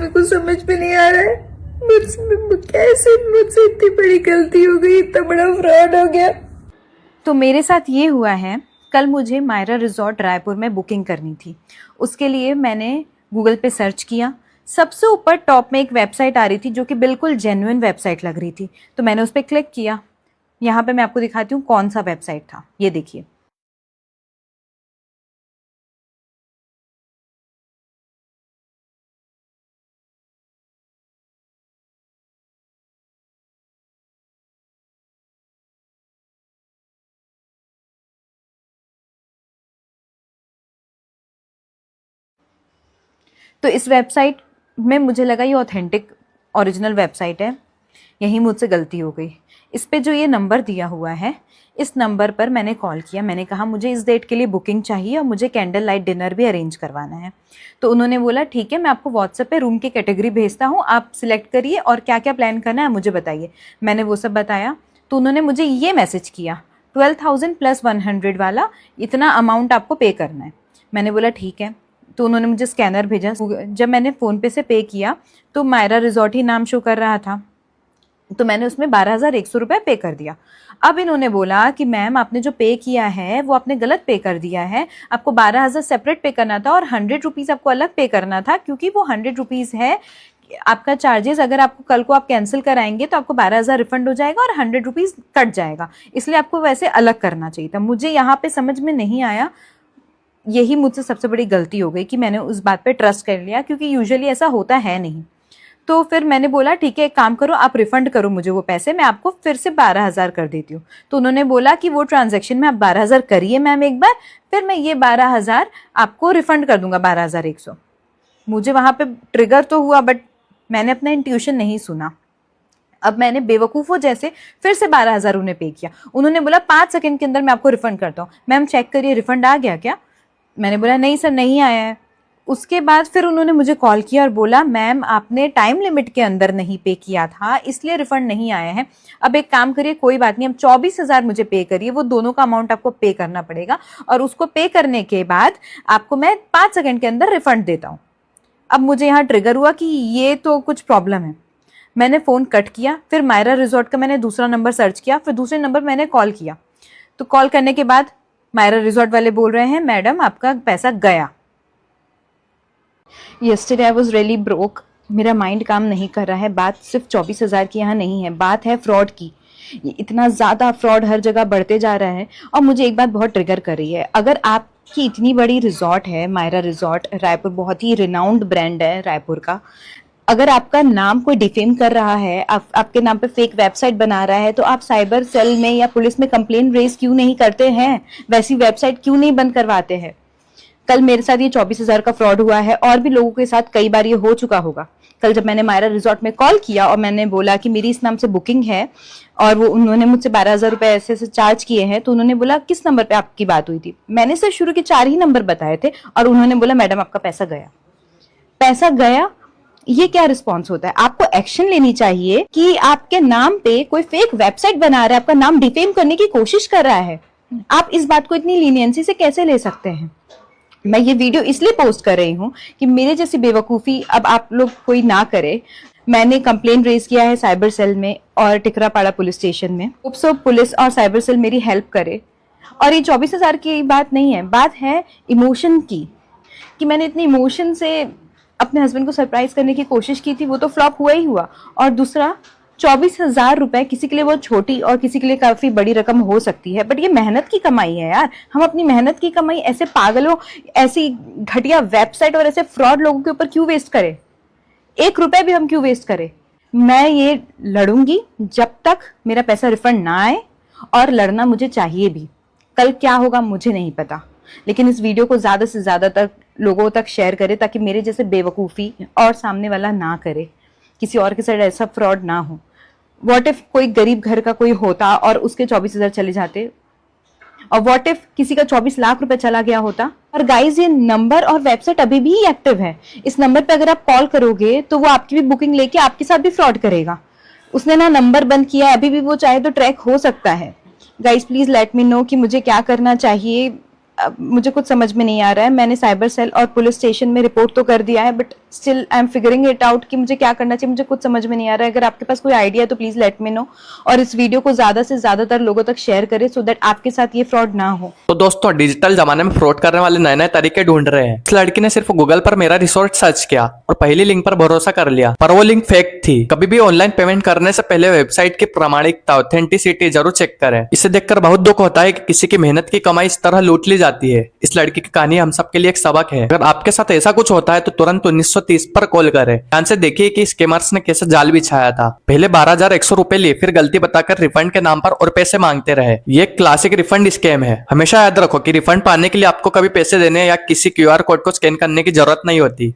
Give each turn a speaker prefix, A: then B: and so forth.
A: मेरे को समझ में नहीं आ रहा है कैसे मुझसे इतनी बड़ी गलती हो गई, इतना बड़ा फ्रॉड हो गया।
B: तो मेरे साथ ये हुआ है, कल मुझे मायरा रिजॉर्ट रायपुर में बुकिंग करनी थी। उसके लिए मैंने गूगल पे सर्च किया, सबसे ऊपर टॉप में एक वेबसाइट आ रही थी जो कि बिल्कुल जेन्युइन वेबसाइट लग रही थी। तो मैंने उस पर क्लिक किया। यहाँ पे मैं आपको दिखाती हूँ कौन सा वेबसाइट था, ये देखिए। तो इस वेबसाइट में मुझे लगा ये ऑथेंटिक ओरिजिनल वेबसाइट है, यहीं मुझसे गलती हो गई। इस पे जो ये नंबर दिया हुआ है, इस नंबर पर मैंने कॉल किया। मैंने कहा मुझे इस डेट के लिए बुकिंग चाहिए और मुझे कैंडल लाइट डिनर भी अरेंज करवाना है। तो उन्होंने बोला ठीक है, मैं आपको व्हाट्सएप पे रूम की कैटेगरी भेजता हूँ, आप सिलेक्ट करिए और क्या क्या प्लान करना है मुझे बताइए। मैंने वो सब बताया तो उन्होंने मुझे ये मैसेज किया, 12,000 + 100 वाला इतना अमाउंट आपको पे करना है। मैंने बोला ठीक है। तो उन्होंने मुझे स्कैनर भेजा। जब मैंने फ़ोनपे से पे किया तो मायरा रिजॉर्ट ही नाम शो कर रहा था, तो मैंने उसमें 12,100 रुपये पे कर दिया। अब इन्होंने बोला कि मैम आपने जो पे किया है वो आपने गलत पे कर दिया है, आपको 12,000 सेपरेट पे करना था और 100 रुपीज़ आपको अलग पे करना था, क्योंकि वो 100 रुपीज़ है आपका चार्जेस। अगर आपको कल को आप कैंसिल कराएंगे तो आपको 12,000 रिफंड हो जाएगा और 100 रुपीज़ कट जाएगा, इसलिए आपको वैसे अलग करना चाहिए था। मुझे यहाँ पे समझ में नहीं आया, यही मुझसे सबसे बड़ी गलती हो गई कि मैंने उस बात पे ट्रस्ट कर लिया, क्योंकि यूजुअली ऐसा होता है नहीं। तो फिर मैंने बोला ठीक है, एक काम करो, आप रिफ़ंड करो मुझे वो पैसे, मैं आपको फिर से 12,000 कर देती हूँ। तो उन्होंने बोला कि वो ट्रांजैक्शन में आप 12,000 करिए मैम एक बार, फिर मैं ये 12,000 आपको रिफ़ंड कर दूंगा, 12,100। मुझे वहाँ पे ट्रिगर तो हुआ, बट मैंने अपना इंट्यूशन नहीं सुना। अब मैंने बेवकूफ़ों जैसे फिर से 12,000 उन्हें पे किया। उन्होंने बोला 5 सेकंड के अंदर मैं आपको रिफ़ंड करता हूँ। मैम चेक करिए रिफ़ंड आ गया क्या? मैंने बोला नहीं सर, नहीं आया है। उसके बाद फिर उन्होंने मुझे कॉल किया और बोला मैम आपने टाइम लिमिट के अंदर नहीं पे किया था, इसलिए रिफंड नहीं आया है। अब एक काम करिए, कोई बात नहीं, अब 24,000 मुझे पे करिए, वो दोनों का अमाउंट आपको पे करना पड़ेगा और उसको पे करने के बाद आपको मैं 5 सेकंड के अंदर रिफंड देता हूँ। अब मुझे यहाँ ट्रिगर हुआ कि ये तो कुछ प्रॉब्लम है। मैंने फ़ोन कट किया, फिर मायरा रिजॉर्ट का मैंने दूसरा नंबर सर्च किया, फिर दूसरे नंबर मैंने कॉल किया। तो कॉल करने के बाद मायरा रिजॉर्ट वाले बोल रहे हैं मैडम आपका पैसा गया। Yesterday I was really broke, मेरा माइंड काम नहीं कर रहा है। बात सिर्फ 24,000 की यहाँ नहीं है, बात है फ्रॉड की। ये इतना ज़्यादा फ्रॉड हर जगह बढ़ते जा रहा है। और मुझे एक बात बहुत ट्रिगर कर रही है, अगर आपकी इतनी बड़ी रिजॉर्ट है, मायरा रिजॉर्ट रायपुर, बहुत ही रिनाउंड ब्रांड है रायपुर का, अगर आपका नाम कोई डिफेम कर रहा है, आपके नाम पे फेक वेबसाइट बना रहा है, तो आप साइबर सेल में या पुलिस में कंप्लेन रेज क्यों नहीं करते हैं? वैसी वेबसाइट क्यों नहीं बंद करवाते हैं? कल मेरे साथ ये 24,000 का फ्रॉड हुआ है और भी लोगों के साथ कई बार ये हो चुका होगा। कल जब मैंने मायरा रिजॉर्ट में कॉल किया और मैंने बोला कि मेरी इस नाम से बुकिंग है और वो उन्होंने मुझसे 12,000 रुपए ऐसे चार्ज किए हैं, तो उन्होंने बोला किस नंबर पे आपकी बात हुई थी? मैंने सिर्फ शुरू के 4 ही नंबर बताए थे और उन्होंने बोला मैडम आपका पैसा गया। पैसा गया, ये क्या रिस्पॉन्स होता है? आपको एक्शन लेनी चाहिए कि आपके नाम पे कोई फेक वेबसाइट बना रहा है, आपका नाम डिफेम करने की कोशिश कर रहा है, आप इस बात को इतनी लीनियंसी से कैसे ले सकते हैं? मैं ये वीडियो इसलिए पोस्ट कर रही हूँ कि मेरे जैसी बेवकूफ़ी अब आप लोग कोई ना करे। मैंने कंप्लेन रेज किया है साइबर सेल में और टिकरापाड़ा पुलिस स्टेशन में। होप्सो पुलिस और साइबर सेल मेरी हेल्प करे। और ये 24,000 की बात नहीं है, बात है इमोशन की, कि मैंने इतनी इमोशन से अपने हस्बैंड को सरप्राइज करने की कोशिश की थी, वो तो फ्लॉप हुआ ही हुआ। और दूसरा 24,000 रुपए किसी के लिए बहुत छोटी और किसी के लिए काफी बड़ी रकम हो सकती है, बट ये मेहनत की कमाई है यार। हम अपनी मेहनत की कमाई ऐसे पागलों, ऐसी घटिया वेबसाइट और ऐसे फ्रॉड लोगों के ऊपर क्यों वेस्ट करें? 1 रुपए भी हम क्यों वेस्ट करें? मैं ये लड़ूंगी जब तक मेरा पैसा रिफंड ना आए, और लड़ना मुझे चाहिए भी। कल क्या होगा मुझे नहीं पता, लेकिन इस वीडियो को ज्यादा से ज्यादा तक लोगों तक शेयर करें ताकि मेरे जैसे बेवकूफ़ी और सामने वाला ना करे, किसी और के साथ ऐसा फ्रॉड ना हो। व्हाट इफ कोई गरीब घर का कोई होता और उसके 24,000 चले जाते, और व्हाट इफ किसी का 24 लाख रुपए चला गया होता? और गाइज ये नंबर और वेबसाइट अभी भी एक्टिव है। इस नंबर पे अगर आप कॉल करोगे तो वो आपकी भी बुकिंग लेके आपके साथ भी फ्रॉड करेगा। उसने ना नंबर बंद किया, अभी भी वो चाहे तो ट्रैक हो सकता है। Guys please let me know कि मुझे क्या करना चाहिए। मुझे कुछ समझ में नहीं आ रहा है। मैंने साइबर सेल और पुलिस स्टेशन में रिपोर्ट तो कर दिया है, but still I am figuring it out कि मुझे क्या करना चाहिए, मुझे कुछ समझ में नहीं आ रहा है। अगर आपके पास कोई आइडिया है तो प्लीज लेट मी नो, और इस वीडियो को ज्यादा से ज्यादातर लोगों तक शेयर करें सो दैट आपके साथ ये फ्रॉड ना हो।
C: तो दोस्तों, डिजिटल जमाने में फ्रॉड करने वाले नए नए तरीके ढूंढ रहे हैं। इस लड़की ने सिर्फ गूगल पर मेरा रिसोर्ट सर्च किया और पहली लिंक पर भरोसा कर लिया, पर वो लिंक फेक थी। कभी भी ऑनलाइन पेमेंट करने से पहले वेबसाइट की प्रामाणिकता, ऑथेंटिसिटी जरूर चेक करें। इसे देखकर बहुत दुख होता है कि किसी की मेहनत की कमाई इस तरह लूट ली जाती है। इस लड़की की कहानी हम सबके लिए एक सबक है। अगर आपके साथ ऐसा कुछ होता है तो तुरंत 1930 पर कॉल करें। ध्यान से देखिए कि स्कैमर्स ने कैसे जाल बिछाया था। पहले 12,100 रुपए लिए, फिर गलती बताकर रिफंड के नाम पर और पैसे मांगते रहे। ये क्लासिक रिफंड स्कैम है। हमेशा याद रखो कि रिफंड पाने के लिए आपको कभी पैसे देने या किसी क्यूआर कोड को स्कैन करने की जरूरत नहीं होती।